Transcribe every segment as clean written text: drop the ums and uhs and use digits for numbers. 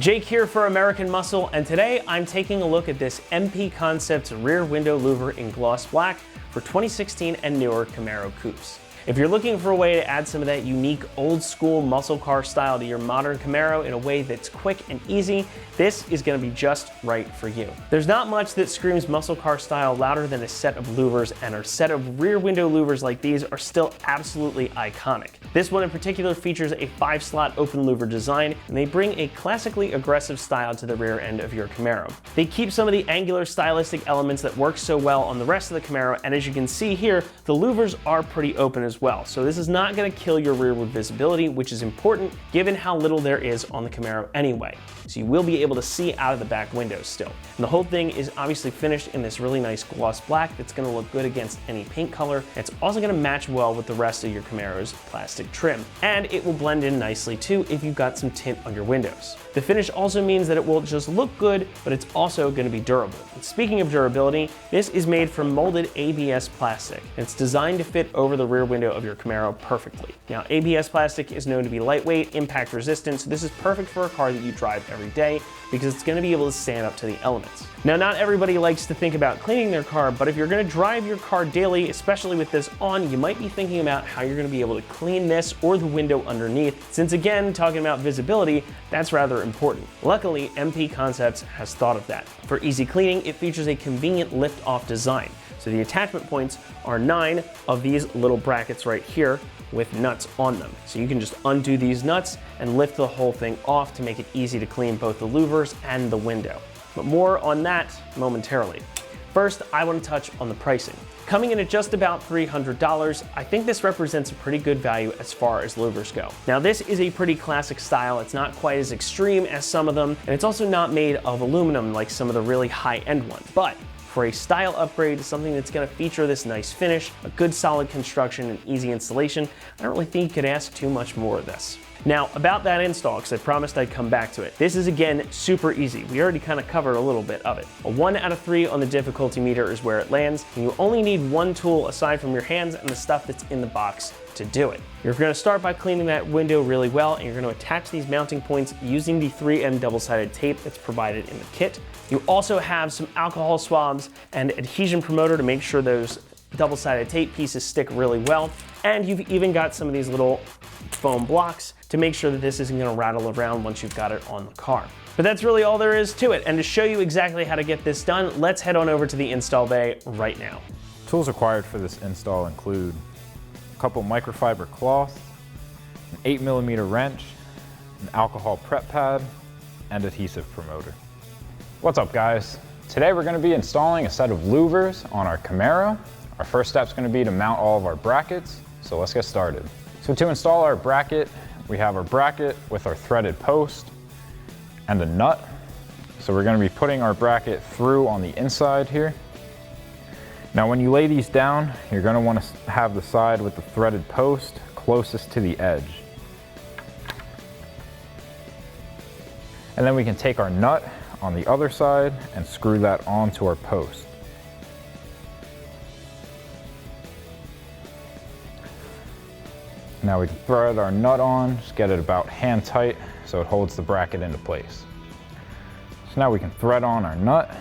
Jake here for American Muscle, and today I'm taking a look at this MP Concepts Rear Window Louver in gloss black for 2016 and newer Camaro Coupes. If you're looking for a way to add some of that unique old school muscle car style to your modern Camaro in a way that's quick and easy, this is going to be just right for you. There's not much that screams muscle car style louder than a set of louvers, and our set of rear window louvers like these are still absolutely iconic. This one in particular features a 5-slot open louver design, and they bring a classically aggressive style to the rear end of your Camaro. They keep some of the angular stylistic elements that work so well on the rest of the Camaro, and as you can see here, the louvers are pretty open as well. So this is not going to kill your rearward visibility, which is important given how little there is on the Camaro anyway. So you will be able to see out of the back windows still. And the whole thing is obviously finished in this really nice gloss black that's going to look good against any paint color. It's also going to match well with the rest of your Camaro's plastic trim. And it will blend in nicely too if you've got some tint on your windows. The finish also means that it will just look good, but it's also going to be durable. And speaking of durability, this is made from molded ABS plastic. And it's designed to fit over the rear window of your Camaro perfectly. Now, ABS plastic is known to be lightweight, impact resistant, so this is perfect for a car that you drive every day because it's going to be able to stand up to the elements. Now, not everybody likes to think about cleaning their car, but if you're going to drive your car daily, especially with this on, you might be thinking about how you're going to be able to clean this or the window underneath, since again, talking about visibility, that's rather important. Luckily, MP Concepts has thought of that. For easy cleaning, it features a convenient lift-off design. So the attachment points are 9 of these little brackets right here with nuts on them. So you can just undo these nuts and lift the whole thing off to make it easy to clean both the louvers and the window. But more on that momentarily. First, I want to touch on the pricing. Coming in at just about $300, I think this represents a pretty good value as far as louvers go. Now, this is a pretty classic style. It's not quite as extreme as some of them, and it's also not made of aluminum like some of the really high-end ones. But for a style upgrade, something that's going to feature this nice finish, a good solid construction, and easy installation, I don't really think you could ask too much more of this. Now, about that install, because I promised I'd come back to it. This is, again, super easy. We already kind of covered a little bit of it. A 1 out of 3 on the difficulty meter is where it lands, and you only need one tool aside from your hands and the stuff that's in the box to do it. You're going to start by cleaning that window really well, and you're going to attach these mounting points using the 3M double-sided tape that's provided in the kit. You also have some alcohol swabs and adhesion promoter to make sure those double-sided tape pieces stick really well. And you've even got some of these little foam blocks to make sure that this isn't going to rattle around once you've got it on the car. But that's really all there is to it. And to show you exactly how to get this done, let's head on over to the install bay right now. Tools required for this install include a couple microfiber cloths, an 8mm wrench, an alcohol prep pad, and adhesive promoter. What's up, guys? Today we're going to be installing a set of louvers on our Camaro. Our first step is going to be to mount all of our brackets, so let's get started. So to install our bracket, we have our bracket with our threaded post and a nut. So we're going to be putting our bracket through on the inside here. Now when you lay these down, you're going to want to have the side with the threaded post closest to the edge. And then we can take our nut on the other side and screw that onto our post. Now we can thread our nut on, just get it about hand tight so it holds the bracket into place. So now we can thread on our nut,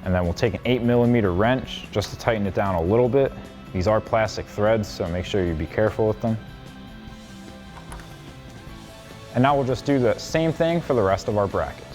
and then we'll take an 8mm wrench just to tighten it down a little bit. These are plastic threads, so make sure you be careful with them. And now we'll just do the same thing for the rest of our brackets.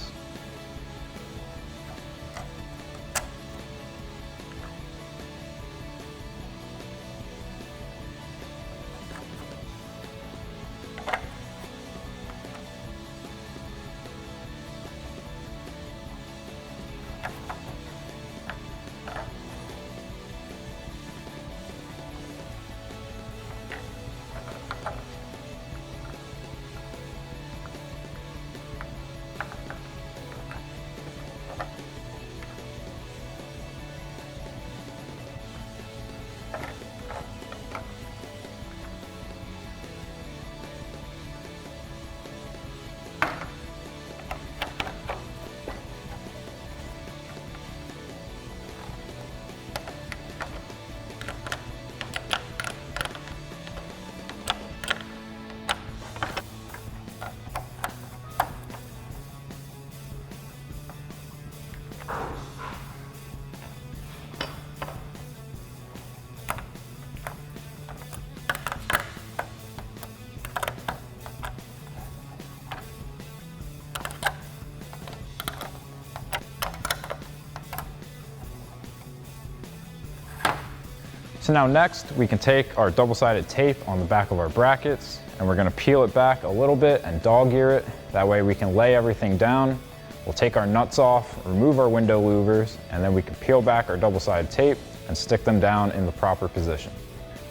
So now next, we can take our double-sided tape on the back of our brackets, and we're gonna peel it back a little bit and dog ear it. That way we can lay everything down. We'll take our nuts off, remove our window louvers, and then we can peel back our double-sided tape and stick them down in the proper position.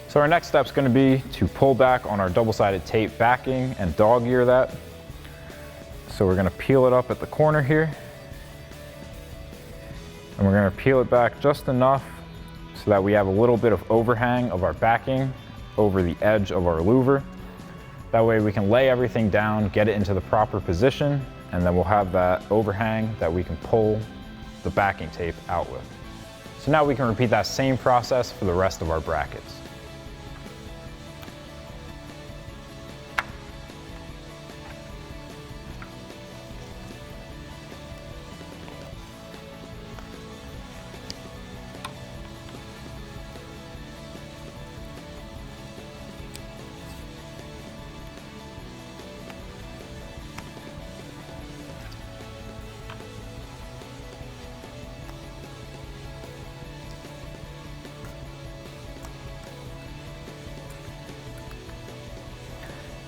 So our next step is gonna be to pull back on our double-sided tape backing and dog ear that. So we're gonna peel it up at the corner here. And we're gonna peel it back just enough so that we have a little bit of overhang of our backing over the edge of our louver. That way we can lay everything down, get it into the proper position, and then we'll have that overhang that we can pull the backing tape out with. So now we can repeat that same process for the rest of our brackets.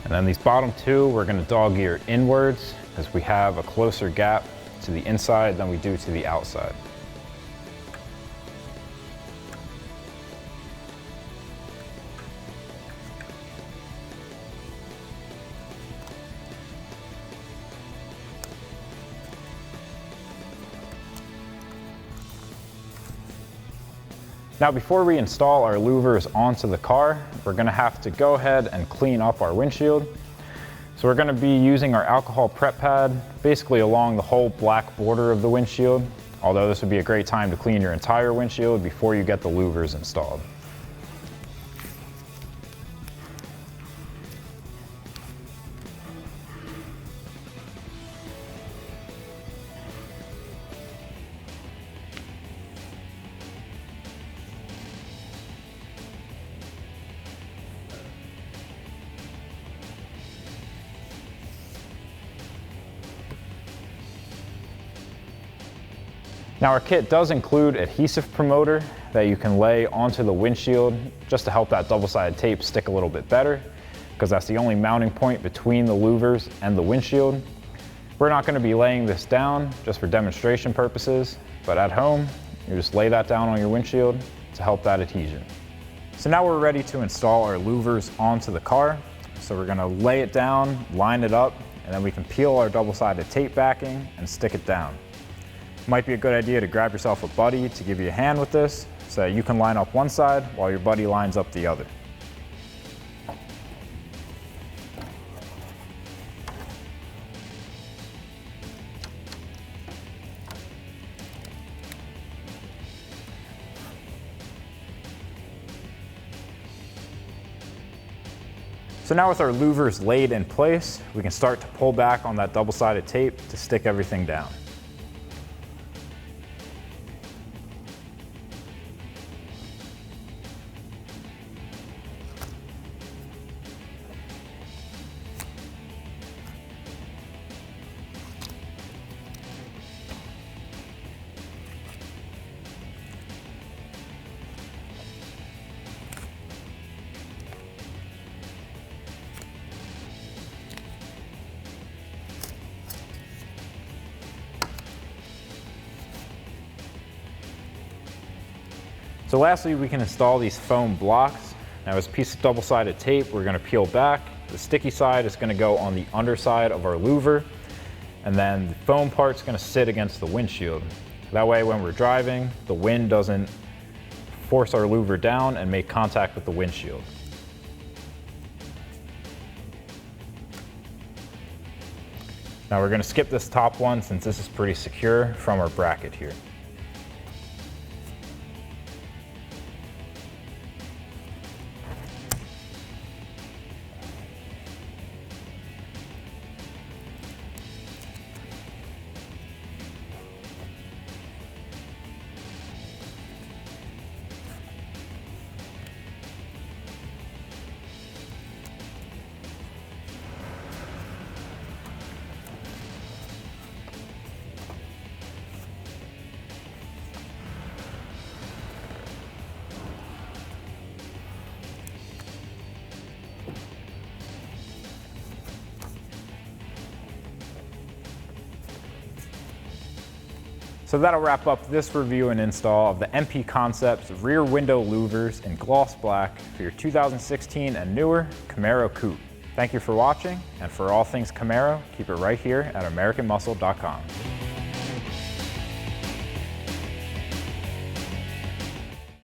And then these bottom two, we're gonna dog ear inwards as we have a closer gap to the inside than we do to the outside. Now before we install our louvers onto the car, we're gonna have to go ahead and clean up our windshield. So we're gonna be using our alcohol prep pad basically along the whole black border of the windshield, although this would be a great time to clean your entire windshield before you get the louvers installed. Now our kit does include adhesive promoter that you can lay onto the windshield just to help that double-sided tape stick a little bit better, because that's the only mounting point between the louvers and the windshield. We're not going to be laying this down just for demonstration purposes, but at home, you just lay that down on your windshield to help that adhesion. So now we're ready to install our louvers onto the car. So we're going to lay it down, line it up, and then we can peel our double-sided tape backing and stick it down. Might be a good idea to grab yourself a buddy to give you a hand with this so that you can line up one side while your buddy lines up the other. So now with our louvers laid in place, we can start to pull back on that double-sided tape to stick everything down. So lastly, we can install these foam blocks. Now this piece of double-sided tape we're gonna peel back. The sticky side is gonna go on the underside of our louver, and then the foam part's gonna sit against the windshield. That way when we're driving, the wind doesn't force our louver down and make contact with the windshield. Now we're gonna skip this top one since this is pretty secure from our bracket here. So that'll wrap up this review and install of the MP Concepts Rear Window Louvers in gloss black for your 2016 and newer Camaro Coupe. Thank you for watching, and for all things Camaro, keep it right here at AmericanMuscle.com.